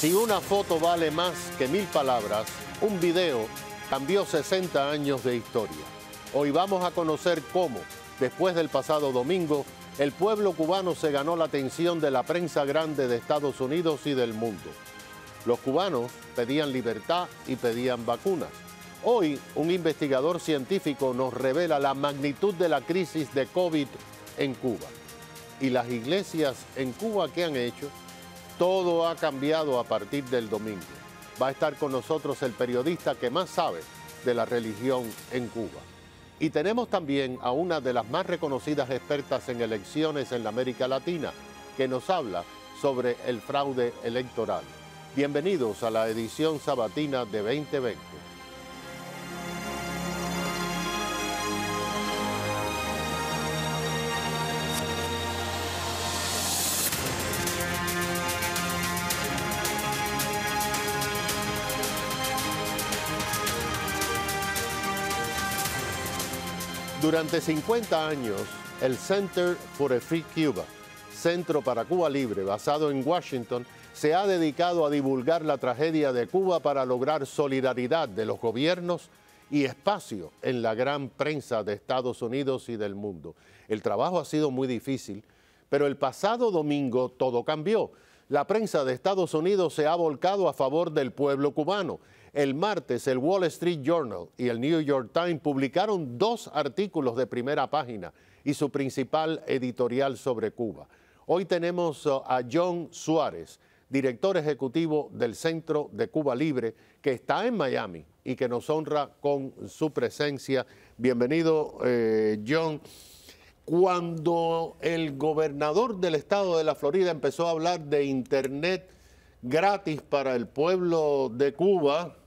Si una foto vale más que 1000 palabras, un video cambió 60 años de historia. Hoy vamos a conocer cómo, después del pasado domingo, el pueblo cubano se ganó la atención de la prensa grande de Estados Unidos y del mundo. Los cubanos pedían libertad y pedían vacunas. Hoy, un investigador científico nos revela la magnitud de la crisis de COVID en Cuba. ¿Y las iglesias en Cuba qué han hecho? Todo ha cambiado a partir del domingo. Va a estar con nosotros el periodista que más sabe de la religión en Cuba. Y tenemos también a una de las más reconocidas expertas en elecciones en la América Latina, que nos habla sobre el fraude electoral. Bienvenidos a la edición sabatina de 2020. Durante 50 años, el Center for a Free Cuba, Centro para Cuba Libre, basado en Washington, se ha dedicado a divulgar la tragedia de Cuba para lograr solidaridad de los gobiernos y espacio en la gran prensa de Estados Unidos y del mundo. El trabajo ha sido muy difícil, pero el pasado domingo todo cambió. La prensa de Estados Unidos se ha volcado a favor del pueblo cubano. El martes, el Wall Street Journal y el New York Times publicaron 2 artículos de primera página y su principal editorial sobre Cuba. Hoy tenemos a John Suárez, director ejecutivo del Centro de Cuba Libre, que está en Miami y que nos honra con su presencia. Bienvenido, John. Cuando el gobernador del estado de la Florida empezó a hablar de internet gratis para el pueblo de Cuba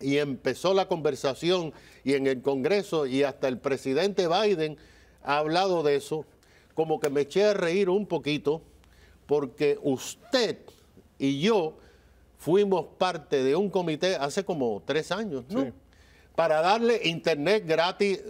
y empezó la conversación y en el Congreso y hasta el presidente Biden ha hablado de eso, como que me eché a reír un poquito porque usted y yo fuimos parte de un comité hace como 3 años, ¿no? Sí. Para darle internet gratis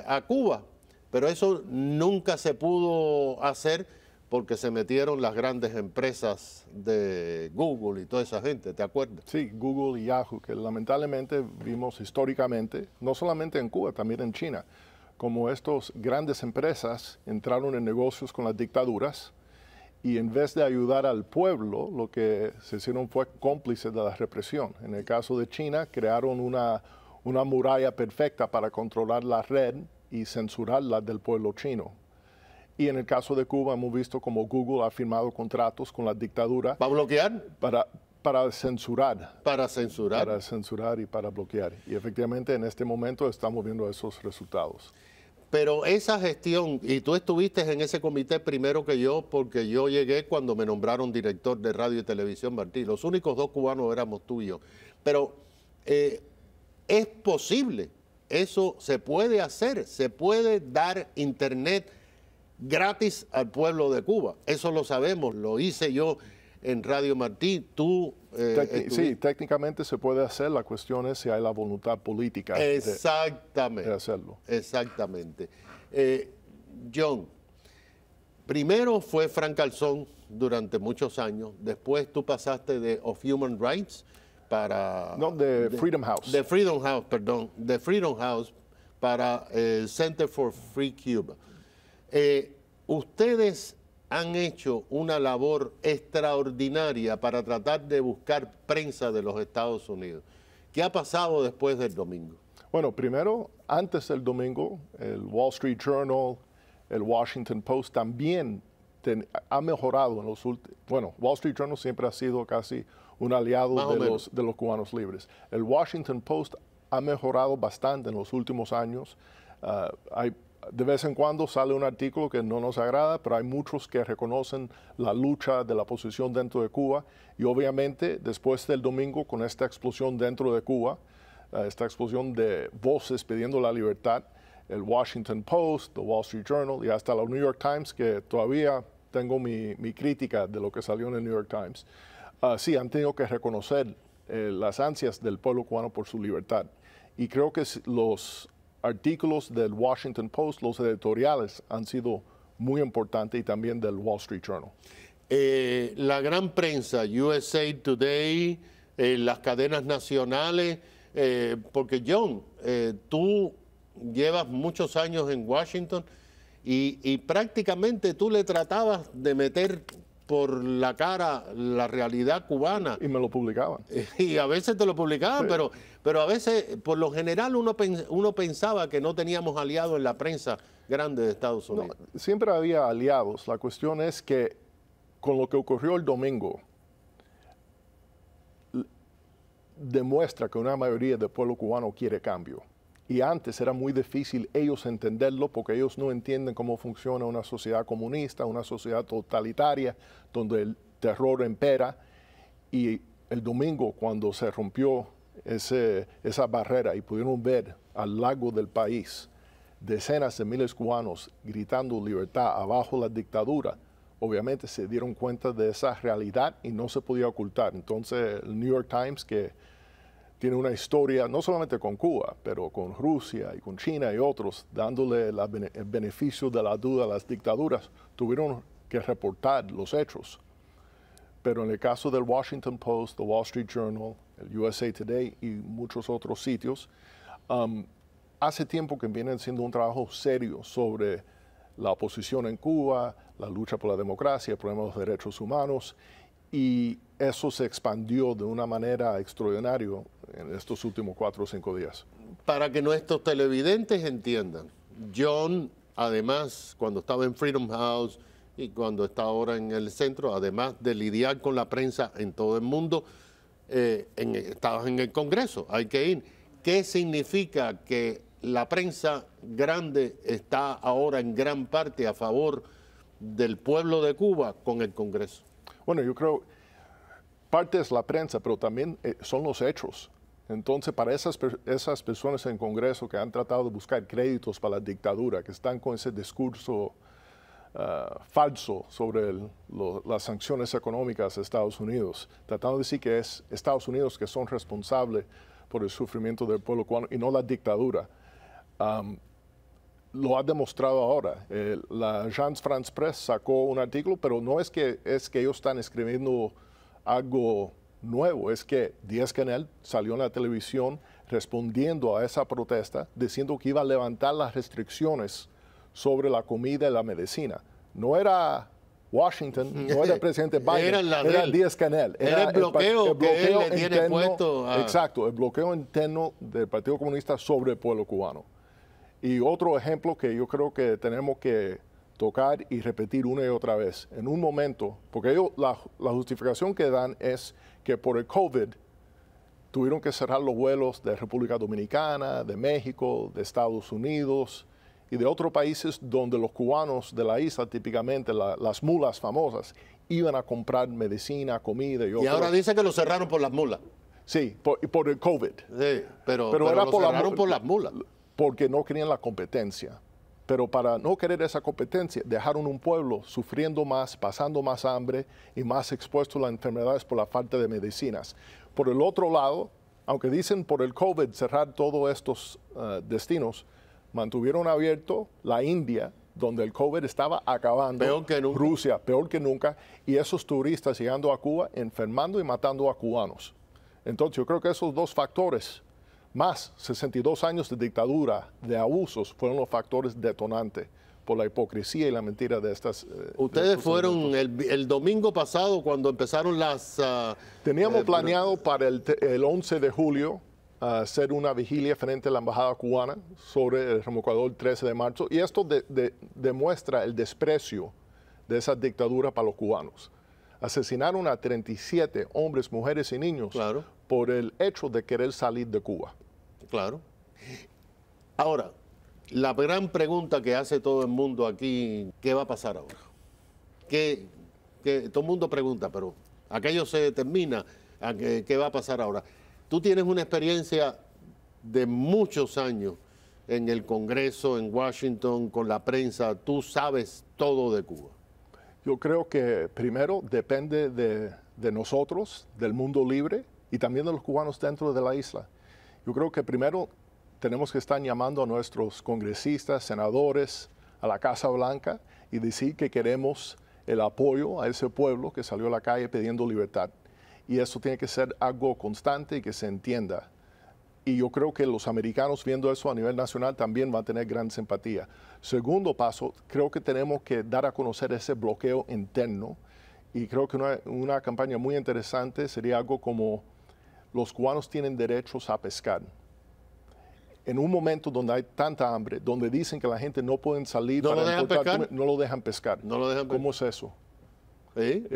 a Cuba. Pero eso nunca se pudo hacer porque se metieron las grandes empresas de Google y toda esa gente, ¿te acuerdas? Sí, Google y Yahoo, que lamentablemente vimos históricamente, no solamente en Cuba, también en China, como estas grandes empresas entraron en negocios con las dictaduras y en vez de ayudar al pueblo, lo que se hicieron fue cómplices de la represión. En el caso de China, crearon una muralla perfecta para controlar la red y censurarla del pueblo chino. Y en el caso de Cuba hemos visto como Google ha firmado contratos con la dictadura. ¿Para bloquear? Para censurar. Para censurar. Para censurar y para bloquear. Y efectivamente en este momento estamos viendo esos resultados. Pero esa gestión, y tú estuviste en ese comité primero que yo, porque yo llegué cuando me nombraron director de radio y televisión, Martí. Los únicos 2 cubanos éramos tú y yo. Pero es posible. Eso se puede hacer, se puede dar internet gratis al pueblo de Cuba. Eso lo sabemos, lo hice yo en Radio Martí, tú... sí, técnicamente se puede hacer, la cuestión es si hay la voluntad política de hacerlo. Exactamente. John, primero fue Frank Calzón durante muchos años, después tú pasaste de Of Human Rights, de Freedom House. De Freedom House, perdón. De Freedom House para el Center for Free Cuba. Ustedes han hecho una labor extraordinaria para tratar de buscar prensa de los Estados Unidos. ¿Qué ha pasado después del domingo? Bueno, primero, antes del domingo, el Wall Street Journal, el Washington Post también ha mejorado en los últimos... Bueno, Wall Street Journal siempre ha sido casi un aliado de los cubanos libres. El Washington Post ha mejorado bastante en los últimos años. De vez en cuando sale un artículo que no nos agrada, pero hay muchos que reconocen la lucha de la oposición dentro de Cuba. Y obviamente, después del domingo, con esta explosión dentro de Cuba, esta explosión de voces pidiendo la libertad, el Washington Post, el Wall Street Journal y hasta la New York Times, que todavía tengo mi crítica de lo que salió en el New York Times, sí han tenido que reconocer las ansias del pueblo cubano por su libertad. Y creo que los artículos del Washington Post, los editoriales, han sido muy importantes y también del Wall Street Journal. La gran prensa, USA Today, las cadenas nacionales, porque John, tú llevas muchos años en Washington y prácticamente tú le tratabas de meter por la cara la realidad cubana. Y me lo publicaban. Y a veces te lo publicaban, Sí. pero a veces, por lo general, uno pensaba que no teníamos aliados en la prensa grande de Estados Unidos. No, siempre había aliados. La cuestión es que con lo que ocurrió el domingo, demuestra que una mayoría del pueblo cubano quiere cambio. Y antes era muy difícil ellos entenderlo porque ellos no entienden cómo funciona una sociedad comunista, una sociedad totalitaria, donde el terror impera. Y el domingo, cuando se rompió esa barrera y pudieron ver al largo del país decenas de miles de cubanos gritando libertad abajo la dictadura, obviamente se dieron cuenta de esa realidad y no se podía ocultar. Entonces el New York Times, que tiene una historia no solamente con Cuba, pero con Rusia y con China y otros, dándole el beneficio de la duda a las dictaduras, tuvieron que reportar los hechos. Pero en el caso del Washington Post, the Wall Street Journal, el USA Today y muchos otros sitios, hace tiempo que vienen haciendo un trabajo serio sobre la oposición en Cuba, la lucha por la democracia, el problema de los derechos humanos, y eso se expandió de una manera extraordinaria en estos últimos 4 o 5 días. Para que nuestros televidentes entiendan, John, además, cuando estaba en Freedom House y cuando está ahora en el centro, además de lidiar con la prensa en todo el mundo, estabas en el Congreso, hay que ir. ¿Qué significa que la prensa grande está ahora en gran parte a favor del pueblo de Cuba con el Congreso? Bueno, yo creo, parte es la prensa, pero también son los hechos. Entonces, para esas personas en Congreso que han tratado de buscar créditos para la dictadura, que están con ese discurso falso sobre las sanciones económicas de Estados Unidos, tratando de decir que es Estados Unidos que son responsables por el sufrimiento del pueblo cubano y no la dictadura, lo ha demostrado ahora. La Agence France Presse sacó un artículo, pero no es que ellos están escribiendo algo nuevo, es que Díaz-Canel salió en la televisión respondiendo a esa protesta, diciendo que iba a levantar las restricciones sobre la comida y la medicina. No era Washington, no era el presidente Biden, era Díaz-Canel. Era el bloqueo que él le tiene puesto a... Exacto, el bloqueo interno del Partido Comunista sobre el pueblo cubano. Y otro ejemplo que yo creo que tenemos que tocar y repetir una y otra vez, en un momento, porque ellos, la justificación que dan es que por el COVID tuvieron que cerrar los vuelos de República Dominicana, de México, de Estados Unidos y de otros países donde los cubanos de la isla, típicamente las mulas famosas, iban a comprar medicina, comida y otros. Y ahora dice que lo cerraron por las mulas. Sí, por el COVID. Sí, pero era lo por cerraron por las mulas. Porque no querían la competencia. Pero para no querer esa competencia, dejaron un pueblo sufriendo más, pasando más hambre y más expuesto a las enfermedades por la falta de medicinas. Por el otro lado, aunque dicen por el COVID cerrar todos estos destinos, mantuvieron abierto la India, donde el COVID estaba acabando. Peor que nunca. Rusia, peor que nunca. Y esos turistas llegando a Cuba, enfermando y matando a cubanos. Entonces yo creo que esos dos factores, más 62 años de dictadura, de abusos, fueron los factores detonantes por la hipocresía y la mentira de estas... Ustedes fueron el domingo pasado cuando empezaron las... Teníamos planeado para el 11 de julio hacer una vigilia frente a la embajada cubana sobre el remolcador 13 de marzo, y esto demuestra el desprecio de esa dictadura para los cubanos. Asesinaron a 37 hombres, mujeres y niños, claro, por el hecho de querer salir de Cuba. Claro. Ahora, la gran pregunta que hace todo el mundo aquí, ¿qué va a pasar ahora? Que todo el mundo pregunta, pero aquello se termina, ¿qué va a pasar ahora? Tú tienes una experiencia de muchos años en el Congreso, en Washington, con la prensa, tú sabes todo de Cuba. Yo creo que primero depende de nosotros, del mundo libre y también de los cubanos dentro de la isla. Yo creo que primero tenemos que estar llamando a nuestros congresistas, senadores, a la Casa Blanca y decir que queremos el apoyo a ese pueblo que salió a la calle pidiendo libertad. Y eso tiene que ser algo constante y que se entienda. Y yo creo que los americanos viendo eso a nivel nacional también van a tener gran simpatía. Segundo paso, creo que tenemos que dar a conocer ese bloqueo interno. Y creo que una campaña muy interesante sería algo como los cubanos tienen derechos a pescar. En un momento donde hay tanta hambre, donde dicen que la gente no puede salir ¿No lo dejan pescar? no lo dejan pescar. No lo dejan pescar. ¿Cómo es eso? ¿Sí?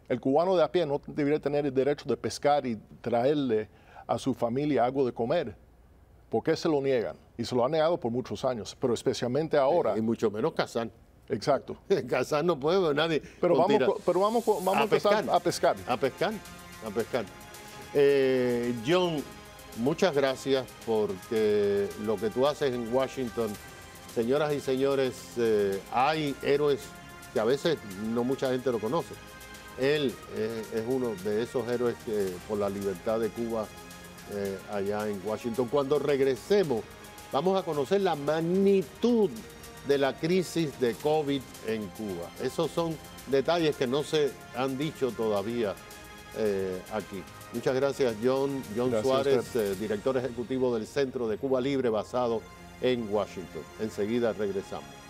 El cubano de a pie no debería tener el derecho de pescar y traerle a su familia algo de comer. ¿Por qué se lo niegan? Y se lo han negado por muchos años, pero especialmente ahora. Y mucho menos cazar. Exacto. Cazar no puede, nadie. Pero vamos a empezar a pescar. A pescar, a pescar. John, muchas gracias porque lo que tú haces en Washington, señoras y señores, hay héroes que a veces no mucha gente lo conoce. Él es uno de esos héroes por la libertad de Cuba allá en Washington. Cuando regresemos, vamos a conocer la magnitud de la crisis de COVID en Cuba. Esos son detalles que no se han dicho todavía aquí. Muchas gracias, John gracias Suárez, director ejecutivo del Centro de Cuba Libre basado en Washington. Enseguida regresamos.